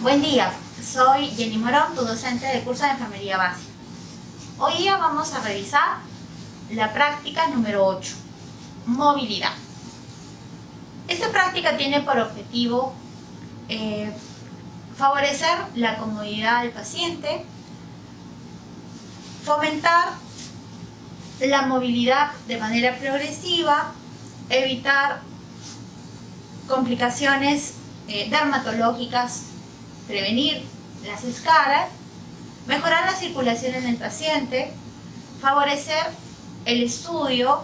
Buen día, soy Jenny Morón, tu docente del curso de Enfermería Básica. Hoy día vamos a revisar la práctica número 8, movilidad. Esta práctica tiene por objetivo favorecer la comodidad del paciente, fomentar la movilidad de manera progresiva, evitar complicaciones dermatológicas, prevenir las escaras, mejorar la circulación en el paciente, favorecer el estudio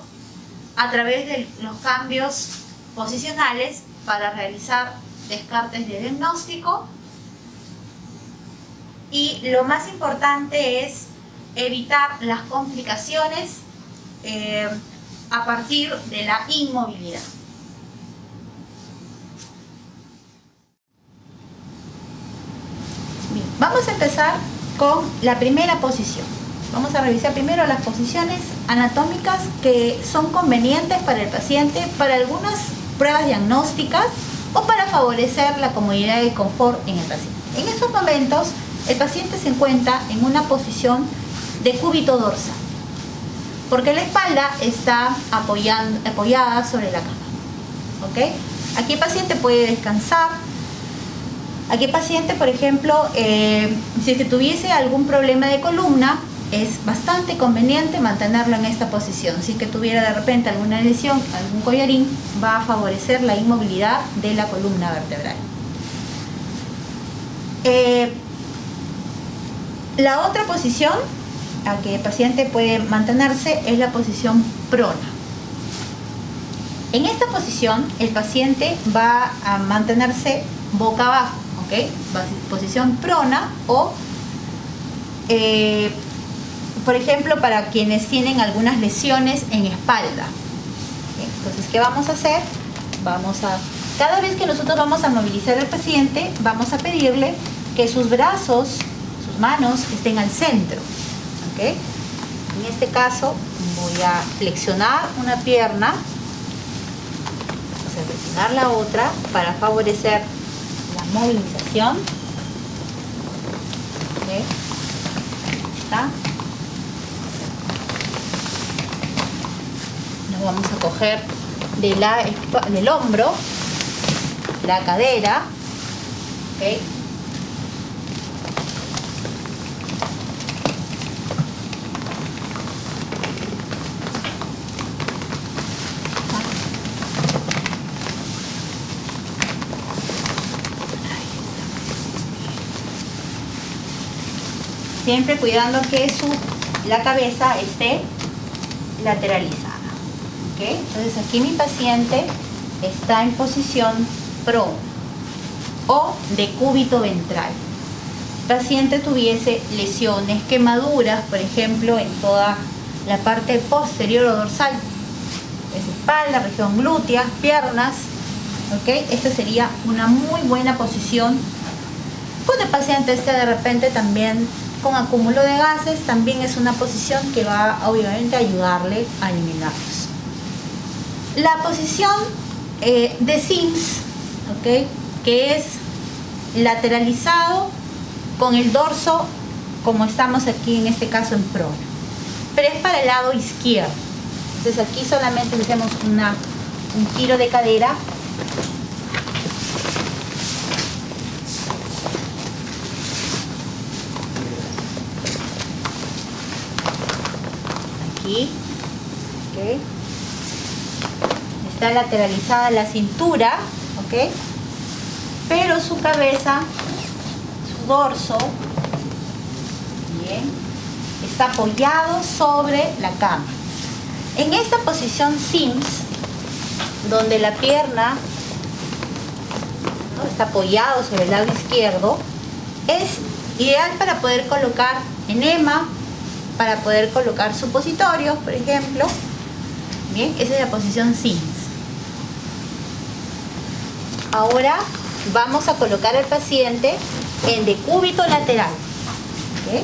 a través de los cambios posicionales para realizar descartes de diagnóstico, y lo más importante es evitar las complicaciones a partir de la inmovilidad. Bien, vamos a empezar con la primera posición. Vamos a revisar primero las posiciones anatómicas que son convenientes para el paciente, para algunas pruebas diagnósticas o para favorecer la comodidad y el confort en el paciente. En estos momentos, el paciente se encuentra en una posición de cúbito dorsal, porque la espalda está apoyada sobre la cama. ¿Okay? Aquí el paciente puede descansar. Aquí el paciente, por ejemplo, si es que tuviese algún problema de columna, es bastante conveniente mantenerlo en esta posición. Si es que tuviera de repente alguna lesión, algún collarín, va a favorecer la inmovilidad de la columna vertebral. La otra posición a que el paciente puede mantenerse es la posición prona. En esta posición el paciente va a mantenerse boca abajo, ¿okay? Posición prona o, por ejemplo, para quienes tienen algunas lesiones en espalda. ¿Okay? Entonces, ¿qué vamos a hacer? Cada vez que nosotros vamos a movilizar al paciente, vamos a pedirle que sus brazos, sus manos estén al centro. ¿Okay? En este caso voy a flexionar una pierna, vamos a retirar la otra para favorecer la movilización. ¿Okay? Ahí está. Nos vamos a coger del hombro, la cadera. ¿Okay? Siempre cuidando que la cabeza esté lateralizada. ¿Okay? Entonces aquí mi paciente está en posición prona o de cúbito ventral. El paciente tuviese lesiones, quemaduras, por ejemplo, en toda la parte posterior o dorsal, es espalda, región glútea, piernas. ¿Okay? Esta sería una muy buena posición. Cuando el paciente esté de repente también con acúmulo de gases, también es una posición que va obviamente a ayudarle a eliminarlos. La posición de Sims, ¿okay? Que es lateralizado con el dorso, como estamos aquí en este caso en prona, pero es para el lado izquierdo. Entonces aquí solamente hacemos un giro de cadera. Aquí, ¿okay? Está lateralizada la cintura, ¿okay? Pero su cabeza, su dorso, bien, está apoyado sobre la cama. En esta posición Sims, donde la pierna, ¿no?, está apoyado sobre el lado izquierdo, es ideal para poder colocar enema, para poder colocar supositorios, por ejemplo. Bien, esa es la posición Sims. Ahora vamos a colocar al paciente en decúbito lateral. ¿Okay?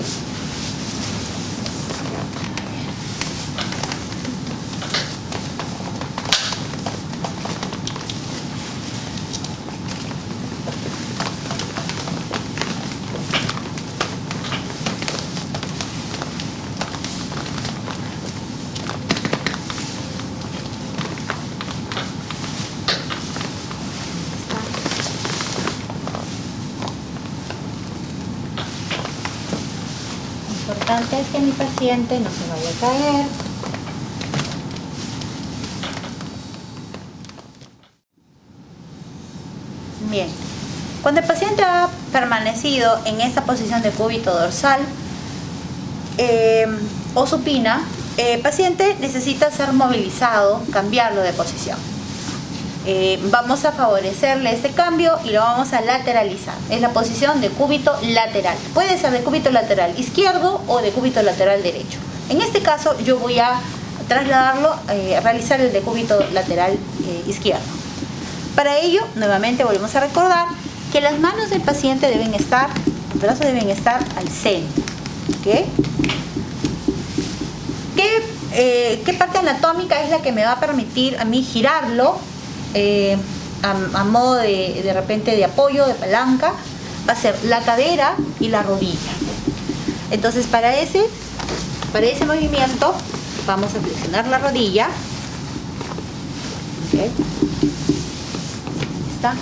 importante es que mi paciente no se vaya a caer. Bien, cuando el paciente ha permanecido en esta posición de cúbito dorsal o supina, el paciente necesita ser movilizado, cambiarlo de posición. Vamos a favorecerle este cambio y lo vamos a lateralizar. Es la posición de cúbito lateral. Puede ser de cúbito lateral izquierdo o de cúbito lateral derecho. En este caso yo voy a trasladarlo, realizar el de cúbito lateral izquierdo. Para ello, nuevamente volvemos a recordar que las manos del paciente deben estar, los brazos deben estar al centro. ¿Okay? ¿Qué parte anatómica es la que me va a permitir a mí girarlo a modo de repente de apoyo, de palanca? Va a ser la cadera y la rodilla. Entonces para ese movimiento vamos a flexionar la rodilla. ¿Okay? Está.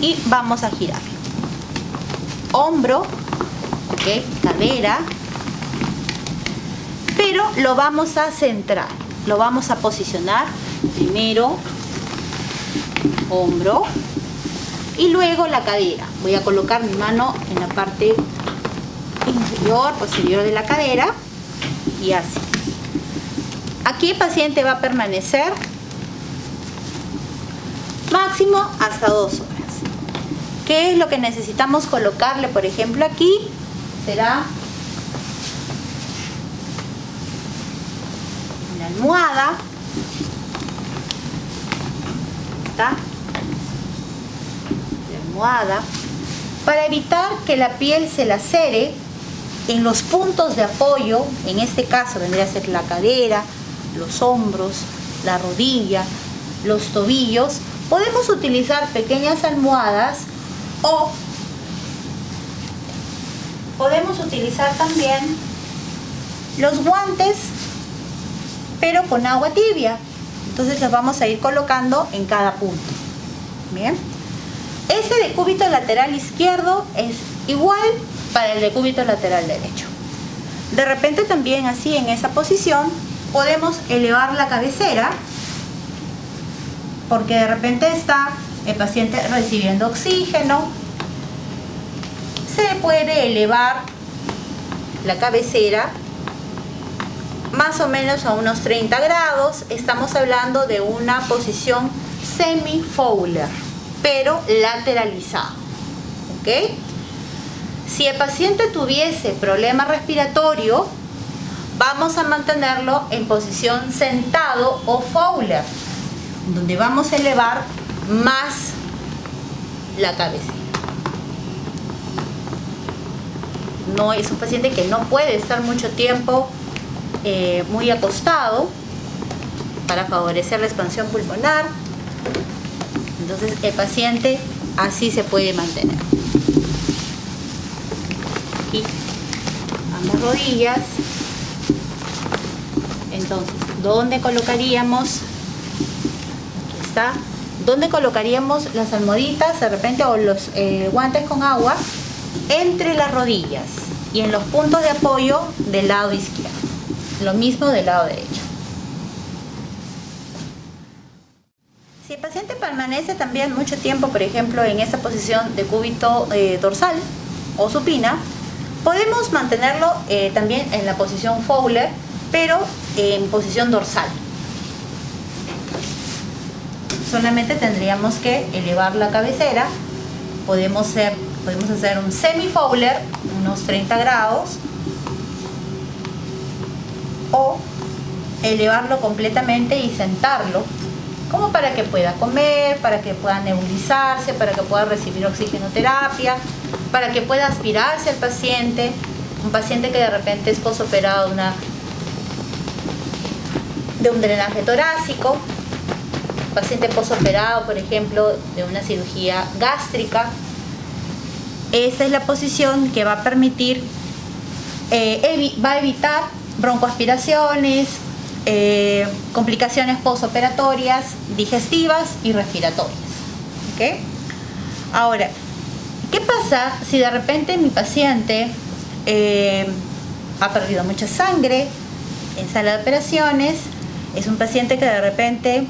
Y vamos a girar. Hombro, ¿okay? Cadera. Pero lo vamos a centrar, lo vamos a posicionar primero hombro y luego la cadera. Voy a colocar mi mano en la parte inferior, posterior de la cadera y así. Aquí el paciente va a permanecer máximo hasta 2 horas. ¿Qué es lo que necesitamos colocarle? Por ejemplo, aquí será una almohada. Está la almohada para evitar que la piel se lacere en los puntos de apoyo. En este caso vendría a ser la cadera, los hombros, la rodilla, los tobillos. Podemos utilizar pequeñas almohadas o podemos utilizar también los guantes, pero con agua tibia. Entonces los vamos a ir colocando en cada punto. Bien. Este de cúbito lateral izquierdo es igual para el de cúbito lateral derecho. De repente también así en esa posición podemos elevar la cabecera, porque de repente está el paciente recibiendo oxígeno. Se puede elevar la cabecera más o menos a unos 30 grados. Estamos hablando de una posición semi-Fowler, pero lateralizado. ¿Ok? Si el paciente tuviese problema respiratorio, vamos a mantenerlo en posición sentado o Fowler, donde vamos a elevar más la cabecera. No es un paciente que no puede estar mucho tiempo muy acostado para favorecer la expansión pulmonar. Entonces el paciente así se puede mantener. Aquí ambas rodillas. Entonces, ¿dónde colocaríamos? Aquí está. ¿Dónde colocaríamos las almohaditas de repente o los guantes con agua? Entre las rodillas y en los puntos de apoyo del lado izquierdo. Lo mismo del lado derecho. Si el paciente permanece también mucho tiempo, por ejemplo, en esta posición de cúbito dorsal o supina, podemos mantenerlo también en la posición Fowler, pero en posición dorsal. Solamente tendríamos que elevar la cabecera. Podemos hacer un semi-Fowler, unos 30 grados, o elevarlo completamente y sentarlo, como para que pueda comer, para que pueda nebulizarse, para que pueda recibir oxigenoterapia, para que pueda aspirarse el paciente. Un paciente que de repente es posoperado de un drenaje torácico, paciente posoperado, por ejemplo, de una cirugía gástrica. Esa es la posición que va a permitir, va a evitar broncoaspiraciones, complicaciones posoperatorias, digestivas y respiratorias. ¿Okay? Ahora, ¿qué pasa si de repente mi paciente ha perdido mucha sangre en sala de operaciones, es un paciente que de repente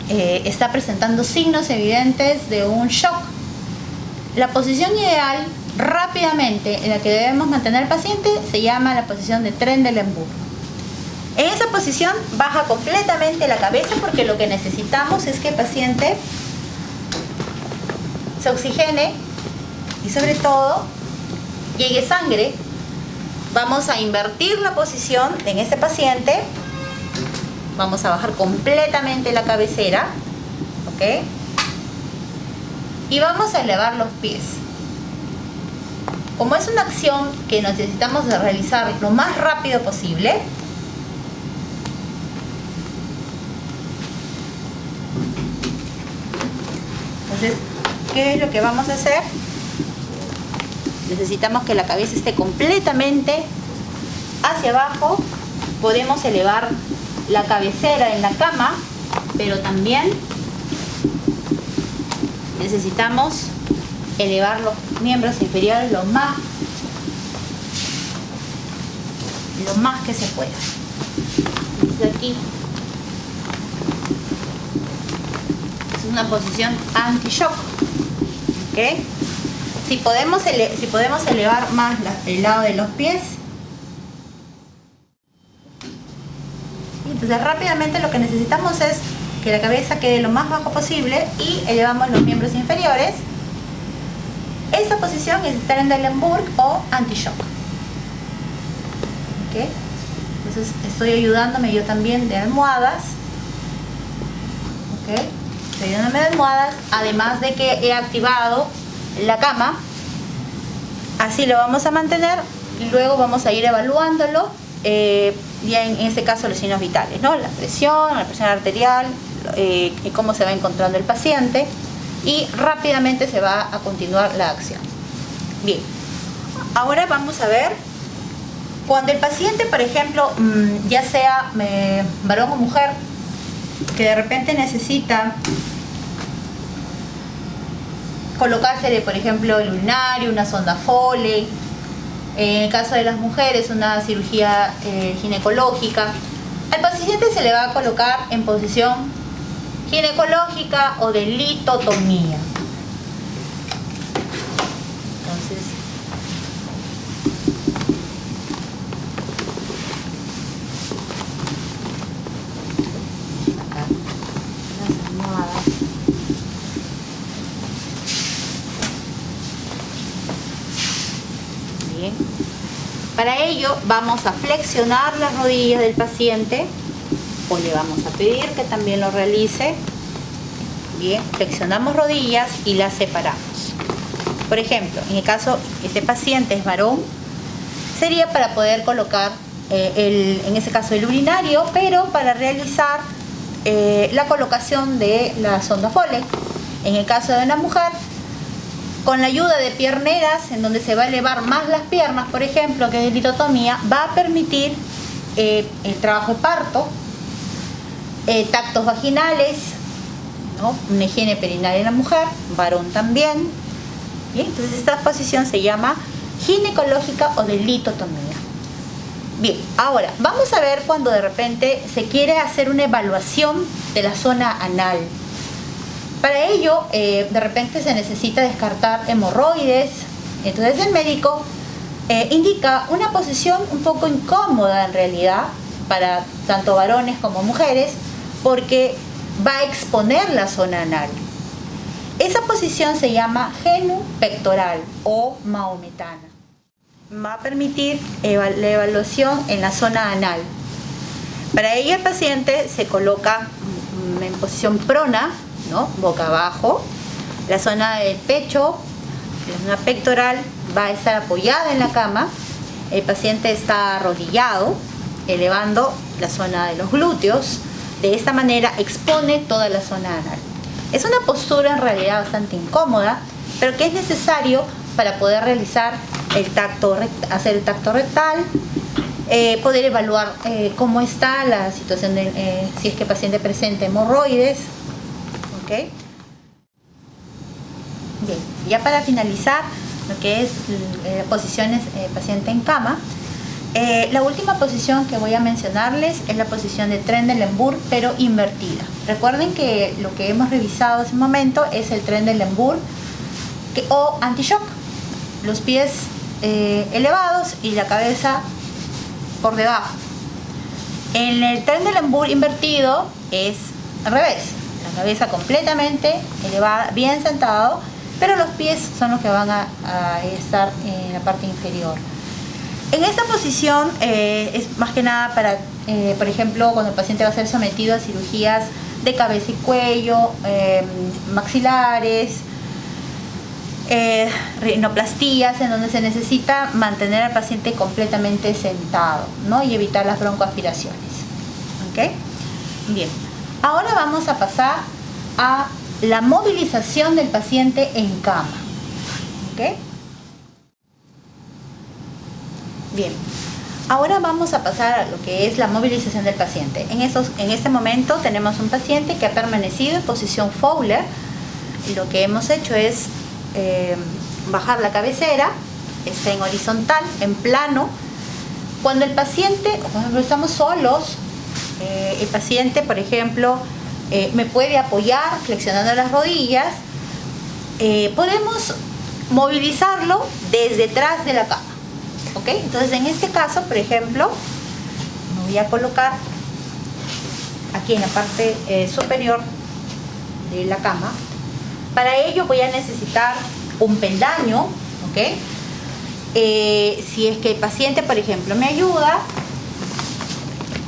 está presentando signos evidentes de un shock. La posición ideal rápidamente en la que debemos mantener al paciente se llama la posición de Trendelenburg. En esa posición baja completamente la cabeza porque lo que necesitamos es que el paciente se oxigene y sobre todo llegue sangre. Vamos a invertir la posición en este paciente. Vamos a bajar completamente la cabecera, ¿ok? Y vamos a elevar los pies. Como es una acción que necesitamos de realizar lo más rápido posible, entonces, ¿qué es lo que vamos a hacer? Necesitamos que la cabeza esté completamente hacia abajo. Podemos elevar la cabecera en la cama, pero también necesitamos elevar los miembros inferiores lo más que se pueda. Desde aquí es una posición anti-shock, ¿ok? Si podemos elevar más el lado de los pies. Entonces rápidamente lo que necesitamos es que la cabeza quede lo más bajo posible y elevamos los miembros inferiores. Esta posición es Trendelenburg o anti-shock. ¿Okay? Entonces estoy ayudándome yo también de almohadas. ¿Okay? Estoy ayudándome de almohadas, además de que he activado la cama. Así lo vamos a mantener y luego vamos a ir evaluándolo. Ya en este caso los signos vitales, ¿no? La presión arterial, y cómo se va encontrando el paciente, y rápidamente se va a continuar la acción. Bien, ahora vamos a ver cuando el paciente, por ejemplo, ya sea varón o mujer, que de repente necesita colocársele, por ejemplo, el urinario, una sonda Foley. En el caso de las mujeres, una cirugía ginecológica. Al paciente se le va a colocar en posición ginecológica o de litotomía. Entonces, acá, las almohadas. Bien. Para ello vamos a flexionar las rodillas del paciente, o le vamos a pedir que también lo realice. Bien, flexionamos rodillas y las separamos. Por ejemplo, en el caso, este paciente es varón, sería para poder colocar, en ese caso, el urinario, pero para realizar la colocación de la sonda Foley. En el caso de una mujer, con la ayuda de pierneras, en donde se va a elevar más las piernas, por ejemplo, que es litotomía, va a permitir el trabajo de parto, tactos vaginales, ¿no? Una higiene perinatal en la mujer, varón también. Bien, entonces esta posición se llama ginecológica o de litotomía. Bien, ahora vamos a ver cuando de repente se quiere hacer una evaluación de la zona anal. Para ello, de repente se necesita descartar hemorroides. Entonces el médico indica una posición un poco incómoda en realidad para tanto varones como mujeres, porque va a exponer la zona anal. Esa posición se llama genupectoral o maometana. Va a permitir la evaluación en la zona anal. Para ello el paciente se coloca en posición prona, ¿no? Boca abajo. La zona del pecho, la zona pectoral, va a estar apoyada en la cama. El paciente está arrodillado, elevando la zona de los glúteos. De esta manera expone toda la zona anal. Es una postura en realidad bastante incómoda, pero que es necesario para poder realizar hacer el tacto rectal, poder evaluar cómo está la situación si es que el paciente presenta hemorroides. ¿Okay? Bien, ya para finalizar lo que es posiciones paciente en cama. La última posición que voy a mencionarles es la posición de Trendelenburg, pero invertida. Recuerden que lo que hemos revisado hace un momento es el Trendelenburg o anti-shock. Los pies elevados y la cabeza por debajo. En el Trendelenburg invertido es al revés. La cabeza completamente elevada, bien sentado, pero los pies son los que van a estar en la parte inferior. En esta posición es más que nada para, por ejemplo, cuando el paciente va a ser sometido a cirugías de cabeza y cuello, maxilares, rinoplastías, en donde se necesita mantener al paciente completamente sentado, ¿no? Y evitar las broncoaspiraciones. ¿Ok? Bien, ahora vamos a pasar a la movilización del paciente en cama. ¿Ok? Bien, ahora vamos a pasar a lo que es la movilización del paciente. En este momento tenemos un paciente que ha permanecido en posición Fowler y lo que hemos hecho es bajar la cabecera, está en horizontal, en plano. Cuando el paciente, por ejemplo, estamos solos, el paciente, por ejemplo, me puede apoyar flexionando las rodillas, podemos movilizarlo desde detrás de la cama. ¿Ok? Entonces en este caso, por ejemplo, me voy a colocar aquí en la parte superior de la cama. Para ello voy a necesitar un peldaño, ¿ok? Si es que el paciente, por ejemplo, me ayuda,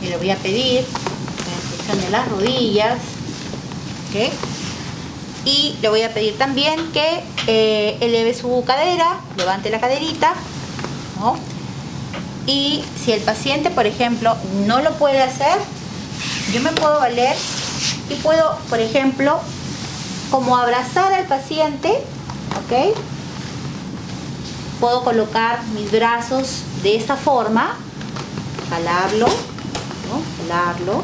y le voy a pedir que flexione las rodillas, ¿ok? Y le voy a pedir también que eleve su cadera, levante la caderita, ¿no? Y si el paciente, por ejemplo, no lo puede hacer, yo me puedo valer y puedo, por ejemplo, como abrazar al paciente, ¿ok? Puedo colocar mis brazos de esta forma, jalarlo, ¿no? Jalarlo,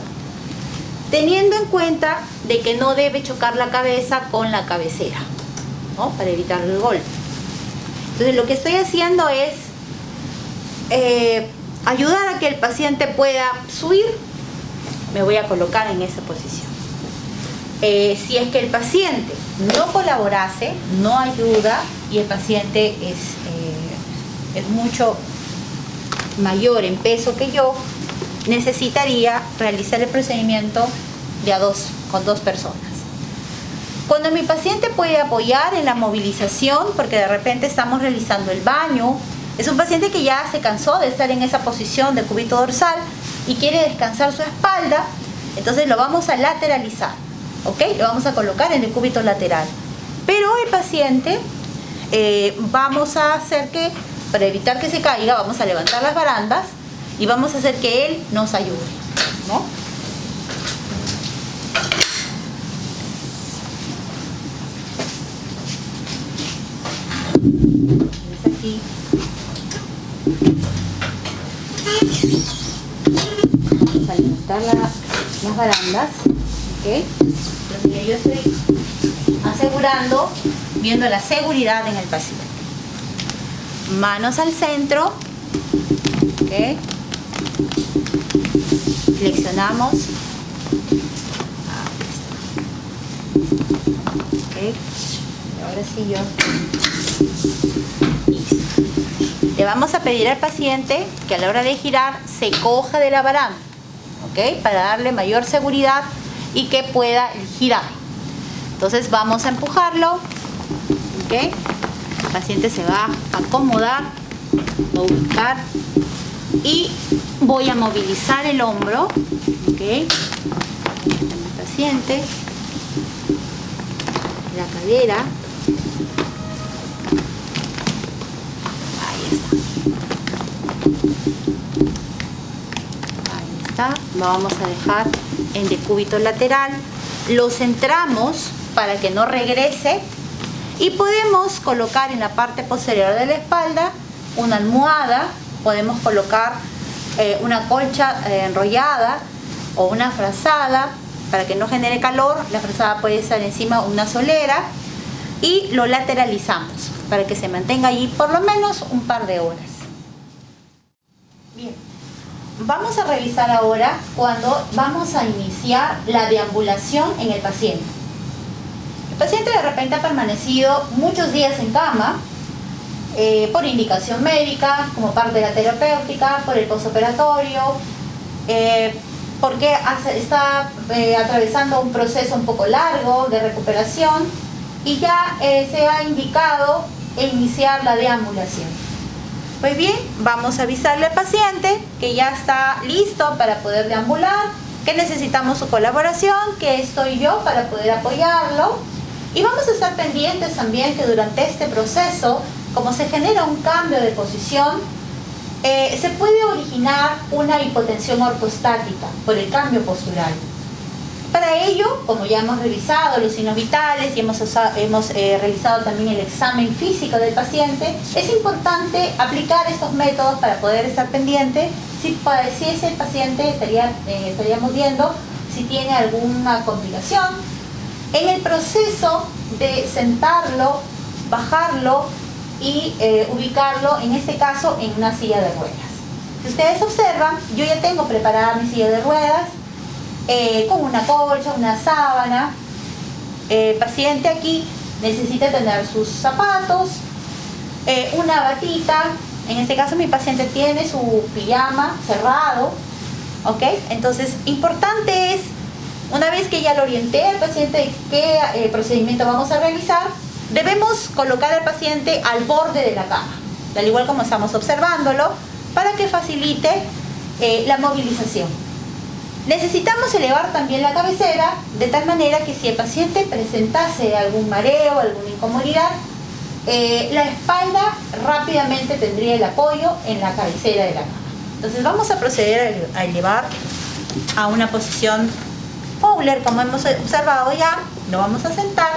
teniendo en cuenta de que no debe chocar la cabeza con la cabecera, ¿no? Para evitar el golpe. Entonces lo que estoy haciendo es ayudar a que el paciente pueda subir. Me voy a colocar en esa posición. Si es que el paciente no colaborase, no ayuda y el paciente es mucho mayor en peso que yo, necesitaría realizar el procedimiento con dos personas. Cuando mi paciente puede apoyar en la movilización, porque de repente estamos realizando el baño, es un paciente que ya se cansó de estar en esa posición de cúbito dorsal y quiere descansar su espalda, entonces lo vamos a lateralizar. ¿Ok? Lo vamos a colocar en el cúbito lateral. Pero el paciente, vamos a hacer que, para evitar que se caiga, vamos a levantar las barandas y vamos a hacer que él nos ayude, ¿no? Entonces aquí vamos a levantar las barandas. ¿Okay? Entonces yo estoy asegurando, viendo la seguridad en el paciente. Manos al centro, ¿okay? Flexionamos. ¿Okay? Ahora sí Listo. Le vamos a pedir al paciente que a la hora de girar se coja de la baranda, ¿okay? Para darle mayor seguridad y que pueda girar. Entonces vamos a empujarlo, ¿ok? El paciente se va a acomodar, a ubicar y voy a movilizar el hombro, ¿ok? El paciente, la cadera, ahí está, lo vamos a dejar en decúbito lateral, lo centramos para que no regrese y podemos colocar en la parte posterior de la espalda una almohada, podemos colocar una colcha enrollada o una frazada para que no genere calor. La frazada puede estar encima de una solera y lo lateralizamos. para que se mantenga allí por lo menos un par de horas. Bien, vamos a revisar ahora cuando vamos a iniciar la deambulación en el paciente. El paciente de repente ha permanecido muchos días en cama por indicación médica, como parte de la terapéutica, por el postoperatorio, porque está atravesando un proceso un poco largo de recuperación y ya se ha indicado iniciar la deambulación. Pues bien, vamos a avisarle al paciente que ya está listo para poder deambular, que necesitamos su colaboración, que estoy yo para poder apoyarlo, y vamos a estar pendientes también que durante este proceso, como se genera un cambio de posición, se puede originar una hipotensión ortostática por el cambio postural. Para ello, como ya hemos revisado los signos vitales y hemos realizado también el examen físico del paciente, es importante aplicar estos métodos para poder estar pendiente si ese paciente estaríamos viendo si tiene alguna complicación. En el proceso de sentarlo, bajarlo y ubicarlo, en este caso, en una silla de ruedas. Si ustedes observan, yo ya tengo preparada mi silla de ruedas, con una colcha, una sábana. El paciente aquí necesita tener sus zapatos, una batita. En este caso mi paciente tiene su pijama cerrado, ¿ok? Entonces, importante es, una vez que ya lo orienté al paciente qué procedimiento vamos a realizar, debemos colocar al paciente al borde de la cama, al igual como estamos observándolo, para que facilite la movilización. Necesitamos elevar también la cabecera de tal manera que si el paciente presentase algún mareo, alguna incomodidad, la espalda rápidamente tendría el apoyo en la cabecera de la cama. Entonces vamos a proceder a elevar a una posición Fowler, como hemos observado ya. Lo vamos a sentar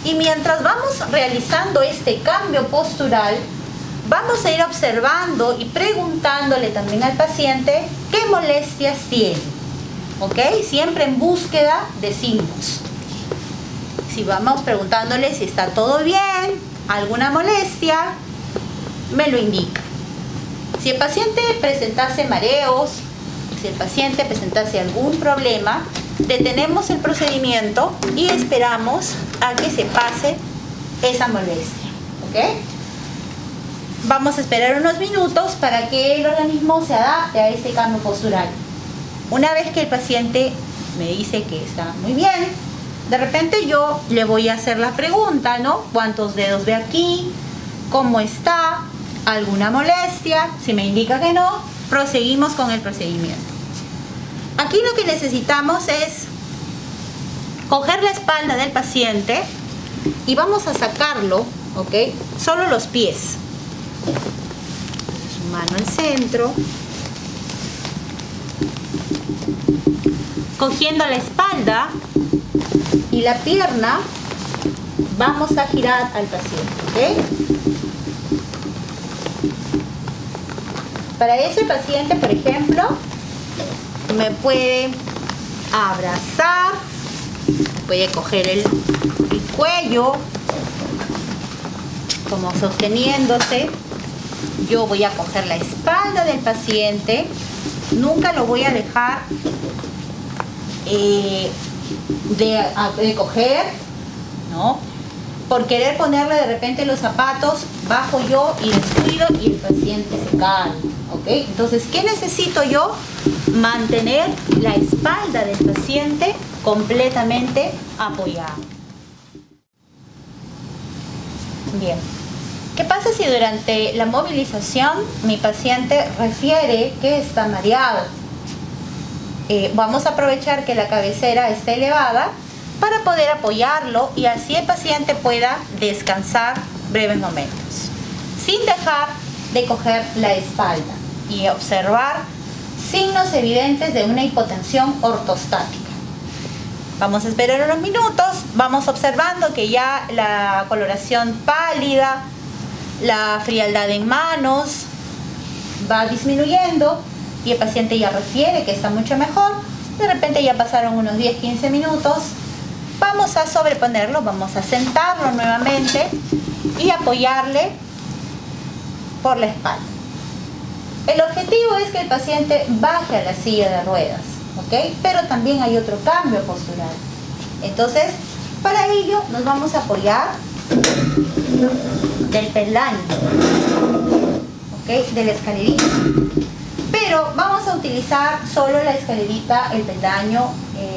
y mientras vamos realizando este cambio postural, vamos a ir observando y preguntándole también al paciente qué molestias tiene. ¿Ok? Siempre en búsqueda de signos. Si vamos preguntándole si está todo bien, alguna molestia, me lo indica. Si el paciente presentase mareos, si el paciente presentase algún problema, detenemos el procedimiento y esperamos a que se pase esa molestia. ¿Ok? Vamos a esperar unos minutos para que el organismo se adapte a este cambio postural. Una vez que el paciente me dice que está muy bien, de repente yo le voy a hacer la pregunta, ¿no? ¿Cuántos dedos ve aquí? ¿Cómo está? ¿Alguna molestia? Si me indica que no, proseguimos con el procedimiento. Aquí lo que necesitamos es coger la espalda del paciente y vamos a sacarlo, ¿ok? Solo los pies. Su mano al centro. Cogiendo la espalda y la pierna, vamos a girar al paciente, ¿ok? Para eso el paciente, por ejemplo, me puede abrazar, puede coger el cuello, como sosteniéndose. Yo voy a coger la espalda del paciente, nunca lo voy a dejar de coger, ¿no? Por querer ponerle de repente los zapatos, bajo yo y descuido y el paciente se cae, ¿ok? Entonces, ¿qué necesito yo? Mantener la espalda del paciente completamente apoyada. Bien. ¿Qué pasa si durante la movilización mi paciente refiere que está mareado? Vamos a aprovechar que la cabecera esté elevada para poder apoyarlo y así el paciente pueda descansar breves momentos, sin dejar de coger la espalda y observar signos evidentes de una hipotensión ortostática. Vamos a esperar unos minutos, vamos observando que ya la coloración pálida, la frialdad en manos va disminuyendo y el paciente ya refiere que está mucho mejor. De repente ya pasaron unos 10-15 minutos. vamos a sobreponerlo, vamos a sentarlo nuevamente y apoyarle por la espalda. El objetivo es que el paciente baje a la silla de ruedas, ¿ok? Pero también hay otro cambio postural. Entonces, para ello nos vamos a apoyar del peldaño, ¿ok? De la escalerita. Pero vamos a utilizar solo la escalerita, el peldaño,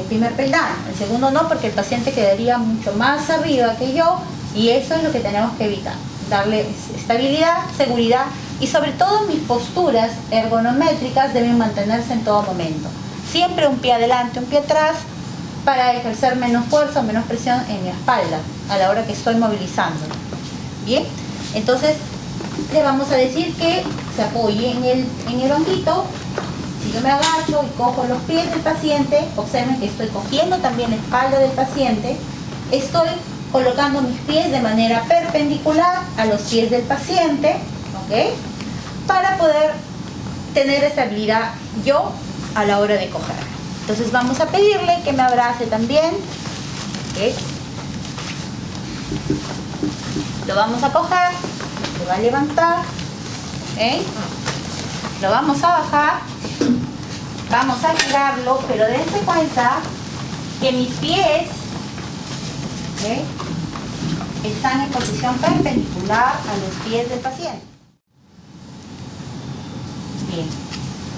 primer peldaño. El segundo no, porque el paciente quedaría mucho más arriba que yo y eso es lo que tenemos que evitar. Darle estabilidad, seguridad y sobre todo mis posturas ergonométricas deben mantenerse en todo momento. Siempre un pie adelante, un pie atrás para ejercer menos fuerza o menos presión en mi espalda a la hora que estoy movilizando. Bien, entonces le vamos a decir que se apoye en el honguito. Si yo me agacho y cojo los pies del paciente, observen que estoy cogiendo también la espalda del paciente, estoy colocando mis pies de manera perpendicular a los pies del paciente, ¿ok? Para poder tener estabilidad yo a la hora de coger. Entonces vamos a pedirle que me abrace también, ¿ok? Lo vamos a coger, lo va a levantar, ¿ok? Lo vamos a bajar, vamos a girarlo, pero dense cuenta que mis pies, ¿ok?, están en posición perpendicular a los pies del paciente. Bien.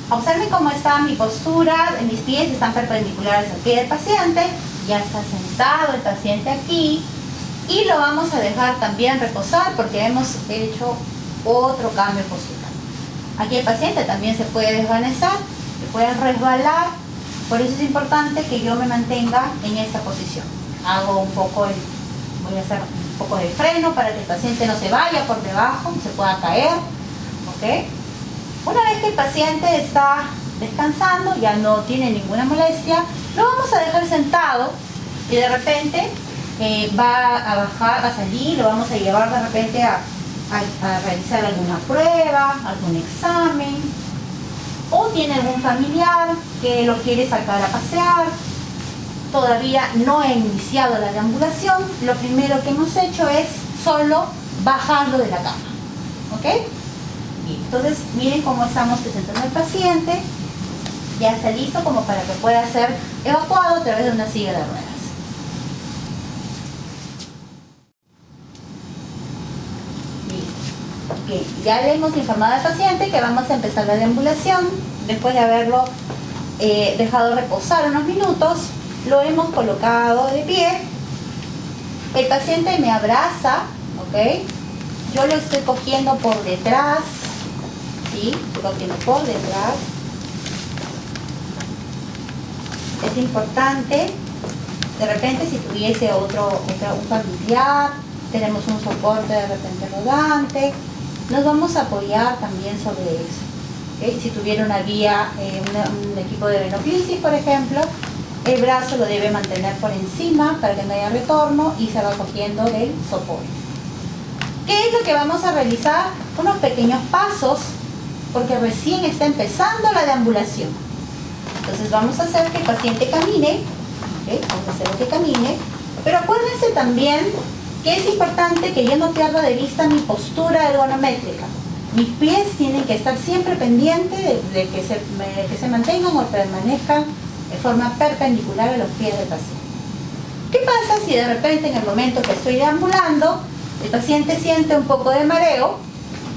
Observen cómo está mi postura, mis pies están perpendiculares al pie del paciente, ya está sentado el paciente aquí y lo vamos a dejar también reposar porque hemos hecho otro cambio postural. Aquí el paciente también se puede desvanecer, se puede resbalar, por eso es importante que yo me mantenga en esta posición. Hago un poco, voy a hacer un poco de freno para que el paciente no se vaya por debajo, se pueda caer, ¿ok? Una vez que el paciente está descansando, ya no tiene ninguna molestia, lo vamos a dejar sentado y de repente va a bajar, a salir, lo vamos a llevar de repente a realizar alguna prueba, algún examen, o tiene algún familiar que lo quiere sacar a pasear. Todavía no he iniciado la deambulación, lo primero que hemos hecho es solo bajarlo de la cama, ¿ok? Bien, entonces miren cómo estamos presentando al paciente, ya está listo como para que pueda ser evacuado a través de una silla de ruedas. Bien, ya le hemos informado al paciente que vamos a empezar la deambulación después de haberlo dejado reposar unos minutos. Lo hemos colocado de pie, el paciente me abraza, ¿ok? Yo lo estoy cogiendo por detrás, ¿sí? Estoy cogiendo por detrás. Es importante, de repente si tuviese un familiar, tenemos un soporte de repente rodante, nos vamos a apoyar también sobre eso, ¿okay? Si tuviera una vía, un equipo de venoclisis, por ejemplo, el brazo lo debe mantener por encima para que no haya retorno y se va cogiendo del soporte. ¿Qué es lo que vamos a realizar? Unos pequeños pasos, porque recién está empezando la deambulación. Entonces vamos a hacer que el paciente camine, ¿okay? Vamos a hacer que camine, pero acuérdense también que es importante que yo no pierda de vista mi postura ergonométrica. Mis pies tienen que estar siempre pendientes de que se mantengan o permanezcan de forma perpendicular a los pies del paciente. ¿Qué pasa si de repente en el momento que estoy deambulando el paciente siente un poco de mareo?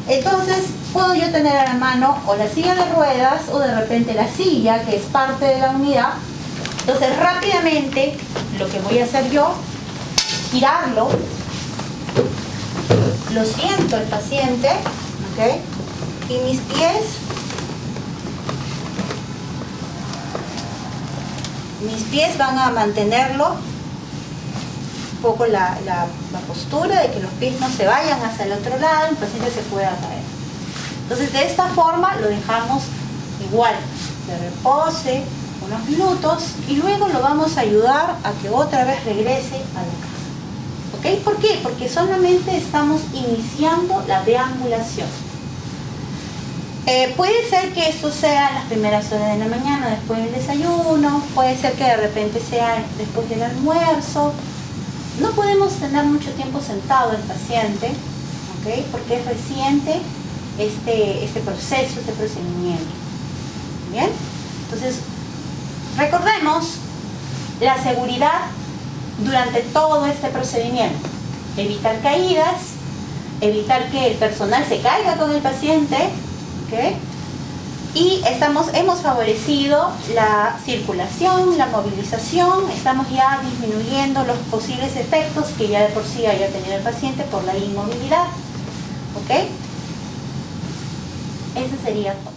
Entonces puedo yo tener a la mano o la silla de ruedas o de repente la silla que es parte de la unidad. Entonces rápidamente lo que voy a hacer yo es girarlo, lo siento el paciente, ¿ok? Y mis pies van a mantenerlo un poco la postura de que los pies no se vayan hacia el otro lado, el paciente se pueda caer. Entonces de esta forma lo dejamos igual, que repose unos minutos y luego lo vamos a ayudar a que otra vez regrese a la cama. ¿Ok? ¿Por qué? Porque solamente estamos iniciando la deambulación. Puede ser que esto sea en las primeras horas de la mañana, después del desayuno, puede ser que de repente sea después del almuerzo. No podemos tener mucho tiempo sentado el paciente, ¿ok? Porque es reciente este proceso, este procedimiento. ¿Bien? Entonces, recordemos la seguridad durante todo este procedimiento. Evitar caídas, evitar que el personal se caiga con el paciente, ¿ok? Y hemos favorecido la circulación, la movilización, estamos ya disminuyendo los posibles efectos que ya de por sí haya tenido el paciente por la inmovilidad, ¿ok? Eso sería todo.